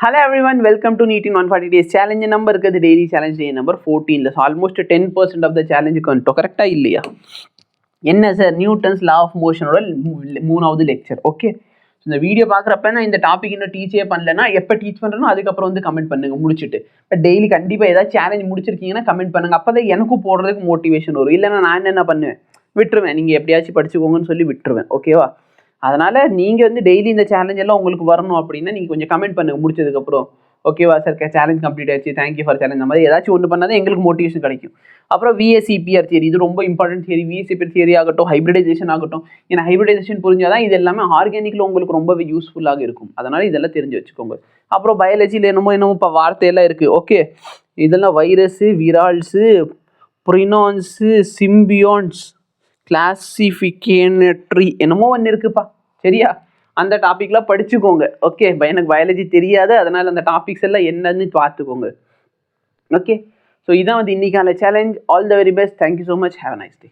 Hello everyone, welcome to NEET in 140 days challenge number இருக்குது daily challenge day number 14 so almost 10% of the challenge வந்துட்டோம் கரெக்டா இல்லையா? என்ன sir Newton's law of மோஷனோட 3வது lecture. Okay, இந்த video பார்க்குறப்ப நான் இந்த டாபிக் இன்னும் டீச்சே பண்ணலன்னா எப்போ டீச் பண்ணுறனோ அதுக்கப்புறம் வந்து கமெண்ட் பண்ணுங்க முடிச்சுட்டு. டெய்லி கண்டிப்பாக ஏதாவது சேலஞ்ச் முடிச்சிருக்கீங்கன்னா கமெண்ட் பண்ணுங்க, அப்போ தான் எனக்கும் போடுறதுக்கு மோட்டிவேஷன் வரும். இல்லைன்னா நான் என்ன பண்ணுவேன், விட்டுருவேன், நீங்கள் எப்படியாச்சும் படிச்சுக்கோங்கன்னு சொல்லி விட்டுருவேன். ஓகேவா? அதனால் நீங்கள் வந்து டெய்லி இந்த சேலஞ்ச் எல்லாம் உங்களுக்கு வரணும் அப்படின்னா நீங்கள் கொஞ்சம் கமெண்ட் பண்ணுங்க முடிச்சதுக்கப்புறம். ஓகேவா சார், சேலஞ்ச் கம்ப்ளீட் ஆயிடுச்சு, தேங்க்யூ ஃபார் சேலஞ்ச். அந்த மாதிரி ஏதாச்சும் ஒன்று பண்ணால் தான் எங்களுக்கு மோட்டிவேஷன் கிடைக்கும். அப்புறம் விஎஸ்சிபிஆர் தியரி, இது ரொம்ப இம்பார்ட்டன்ட் தியரி. விஎஸ்சிபிஆர் தியரி ஆகட்டும், ஹைப்ரிடைசேஷன் ஆகட்டும். ஏன்னா ஹைப்ரிடைசேஷன் புரிஞ்சாதான் இது எல்லாமே ஆர்கானிக்கில் உங்களுக்கு ரொம்பவே யூஸ்ஃபுல்லாக இருக்கும். அதனால் இதெல்லாம் தெரிஞ்சு வச்சுக்கோங்க. அப்புறம் பயாலஜியில் என்னமோ இப்போ வார்த்தையெல்லாம் இருக்குது. ஓகே, இதெல்லாம் வைரஸு, விரால்ஸு, ப்ரினான்ஸு, சிம்பியான்ஸ், கிளாசிஃபிகேனட்ரி என்னமோ ஒன்று இருக்குப்பா. சரியா? அந்த டாபிக்லாம் படிச்சுக்கோங்க. ஓகே, எனக்கு பயாலஜி தெரியாது, அதனால் அந்த டாபிக்ஸ் எல்லாம் என்னன்னு பார்த்துக்கோங்க. ஓகே, ஸோ இதான் வந்து இன்னைக்கான challenge. All the very best. Thank you so much. Have a nice day.